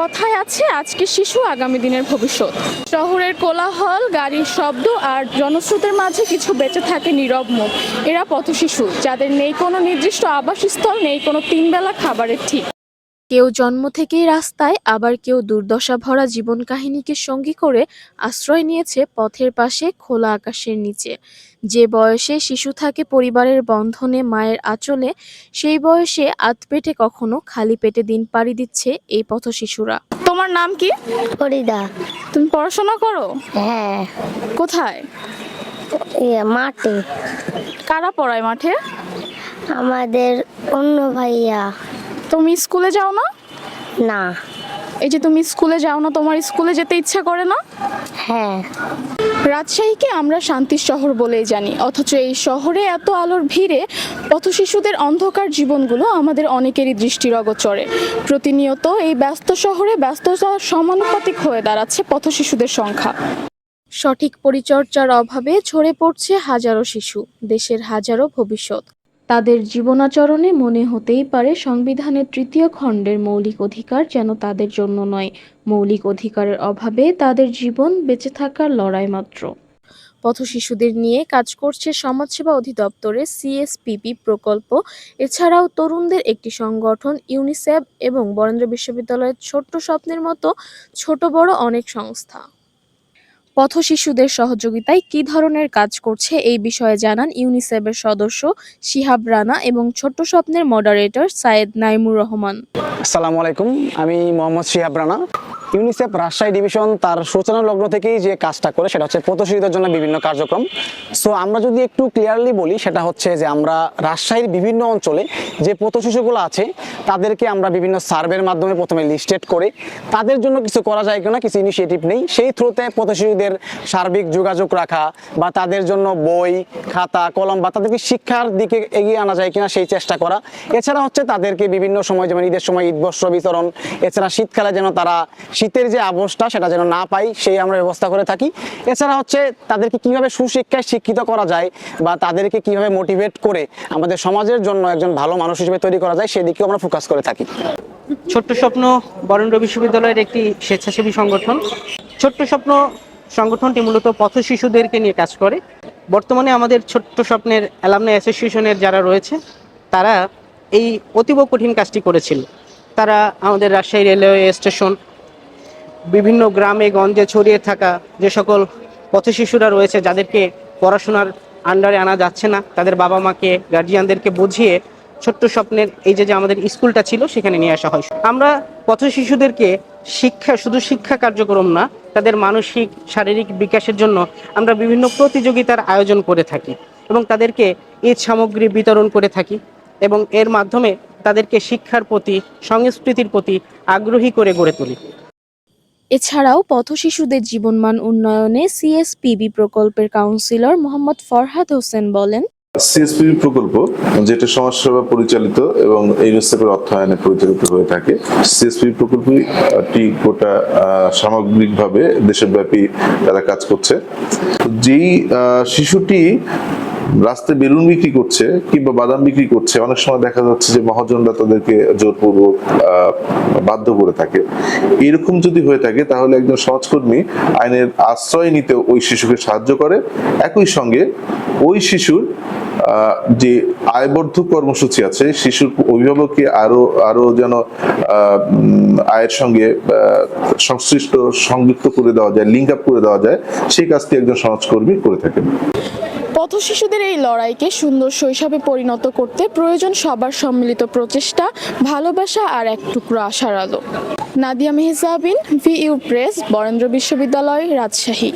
কথায় আছে আজকে শিশু আগামী দিনের ভবিষ্যৎ। শহরের কোলাহল, গাড়ির শব্দ আর জনস্রোতের মাঝে কিছু বেঁচে থাকে নীরব মুখ। এরা পথশিশু, যাদের নেই কোনো নির্দিষ্ট আবাসস্থল, নেই কোনো তিনবেলা খাবারের ঠিক। কেউ জন্ম থেকেই রাস্তায়, আবার কেউ দুর্দশা ভরা জীবন কাহিনীকে সঙ্গী করে আশ্রয় নিয়েছে পথের পাশে, খোলা আকাশের নিচে। যে বয়সে শিশু থাকে পরিবারের বন্ধনে, মায়ের আঁচলে, সেই বয়সে আধ পেটে কখনো খালি পেটে দিন পাড়ি দিচ্ছে এই পথশিশুরা। তোমার নাম কি? ফরিদা। তুমি পড়াশোনা করো? হ্যাঁ, কোথায়? মাঠে। কারা পড়ায় মাঠে? আমাদের অন্য ভাইয়া। তুমি স্কুলে যাও না? না। এই যে তুমি স্কুলে যাও না, তোমার স্কুলে যেতে ইচ্ছা করে না? হ্যাঁ। রাজশাহীকে আমরা শান্তির শহর বলেই জানি, অথচ এই শহরে এত আলোর ভিড়ে পথশিশুদের অন্ধকার জীবনগুলো আমাদের অনেকেরই দৃষ্টির অগোচরে। প্রতিনিয়ত এই ব্যস্ত শহরে ব্যস্ততার সমানুপাতিক হয়ে দাঁড়াচ্ছে পথশিশুদের সংখ্যা। সঠিক পরিচর্যার অভাবে ঝরে পড়ছে হাজারো শিশু, দেশের হাজারো ভবিষ্যৎ। তাদের জীবনাচরণে মনে হতেই পারে সংবিধানের ৩য় খণ্ডের মৌলিক অধিকার যেন তাদের জন্য নয়, মৌলিক অধিকারের অভাবে তাদের জীবন বেঁচে থাকার লড়াই মাত্র। পথশিশুদের নিয়ে কাজ করছে সমাজসেবা অধিদপ্তরের CSPP প্রকল্প, এছাড়াও তরুণদের একটি সংগঠন ইউনিসেফ এবং বরেন্দ্র বিশ্ববিদ্যালয়ের ছোট্ট স্বপ্নের মতো ছোট বড় অনেক সংস্থা। পথশিশুদের সহযোগিতায় কী ধরনের কাজ করছে এই বিষয়ে জানান ইউনিসেফের সদস্য শিহাব রানা এবং ছোট্ট স্বপ্নের মডারেটর সায়েদ নাইমুর রহমান। আসসালামু আলাইকুম, আমি মোহাম্মদ শিহাব রানা। ইউনিসেফ রাজশাহী ডিভিশন তার সূচনা লগ্ন থেকেই যে কাজটা করে সেটা হচ্ছে পথশিশুদের জন্য বিভিন্ন কার্যক্রম। সো আমরা যদি একটু ক্লিয়ারলি বলি, সেটা হচ্ছে যে আমরা রাজশাহীর বিভিন্ন অঞ্চলে যে পথশিশুগুলো আছে তাদেরকে আমরা বিভিন্ন সার্ভের মাধ্যমে প্রথমে লিস্টেড করে তাদের জন্য কিছু করা যায় কিনা, কিছু ইনিশিয়েটিভ নেই, সেই থ্রুতে পথশিশুদের সার্বিক যোগাযোগ রাখা বা তাদের জন্য বই, খাতা, কলম বা তাদেরকে শিক্ষার দিকে এগিয়ে আনা যায় কিনা সেই চেষ্টা করা। এছাড়া হচ্ছে তাদেরকে বিভিন্ন সময়, যেমন ঈদের সময় ঈদ বস্ত্র বিতরণ, এছাড়া শীতকালে যেন তারা শীতের যে আবহাওয়াটা সেটা যেন না পাই সেই আমরা ব্যবস্থা করে থাকি। এছাড়া হচ্ছে তাদেরকে কিভাবে সুশিক্ষায় শিক্ষিত করা যায় বা তাদেরকে কিভাবে মোটিভেট করে আমাদের সমাজের জন্য একজন ভালো মানুষ হিসেবে তৈরি করা যায় সেদিকেও আমরা ফোকাস করে থাকি। ছোট্ট স্বপ্ন বরেন্দ্র বিশ্ববিদ্যালয়ের একটি স্বেচ্ছাসেবী সংগঠন। ছোট্ট স্বপ্ন সংগঠনটি মূলত পথ শিশুদেরকে নিয়ে কাজ করে। বর্তমানে আমাদের ছোট্ট স্বপ্নের অ্যালামনাই অ্যাসোসিয়েশনের যারা রয়েছে তারা এই অতীব কঠিন কাজটি করেছিল। তারা আমাদের রাজশাহী রেলওয়ে স্টেশন, বিভিন্ন গ্রামে গঞ্জে ছড়িয়ে থাকা যে সকল পথ শিশুরা রয়েছে যাদেরকে পড়াশোনার আন্ডারে আনা যাচ্ছে না, তাদের বাবা মাকে, গার্জিয়ানদেরকে বুঝিয়ে ছোট্ট স্বপ্নের এই যে আমাদের স্কুলটা ছিল সেখানে নিয়ে আসা হয়। আমরা পথ শিশুদেরকে শুধু শিক্ষা কার্যক্রম না, তাদের মানসিক শারীরিক বিকাশের জন্য আমরা বিভিন্ন প্রতিযোগিতার আয়োজন করে থাকি এবং তাদেরকে ঈদ সামগ্রী বিতরণ করে থাকি এবং এর মাধ্যমে তাদেরকে শিক্ষার প্রতি, সংস্কৃতির প্রতি আগ্রহী করে গড়ে তুলি। এছাড়াও পথশিশুদের জীবনমান উন্নয়নে CSPB প্রকল্পের কাউন্সিলর মোহাম্মদ ফরহাদ হোসেন বলেন, সিএসপিবি প্রকল্প যেটা সমাজসেবা পরিচালিত এবং ইউনিসেফের অর্থায়নে পরিচালিত হয়ে থাকে। সিএসপিবি প্রকল্পটি গোটা সামগ্রিকভাবে দেশব্যাপী তারা কাজ করছে। যেই শিশুটি রাস্তায় বেলুন বিক্রি করছে কিংবা বাদাম বিক্রি করছে, অনেক সময় দেখা যাচ্ছে যে মহাজনরা তাদেরকে জোরপূর্বক বাধ্য করে থাকে। এরকম যদি হয়ে থাকে তাহলে একজন সমাজকর্মী আইনের আশ্রয় নিতে ওই শিশুকে সাহায্য করে। একই সঙ্গে ওই শিশুর যে আয়বর্ধক কর্মসূচি আছে, শিশুর অভিভাবককে আরো যেন আয়ের সঙ্গে সংশ্লিষ্ট সংযুক্ত করে দেওয়া যায়, লিঙ্ক আপ করে দেওয়া যায়, সেই কাজটি একজন সমাজকর্মী করে থাকেন। পথশিশুদের এই লড়াইকে সুন্দর শৈশবে পরিণত করতে প্রয়োজন সবার সম্মিলিত প্রচেষ্টা, ভালোবাসা আর এক টুকরো আশার আলো। নাদিয়া মেহজাবিন, VU প্রেস, বরেন্দ্র বিশ্ববিদ্যালয়, রাজশাহী।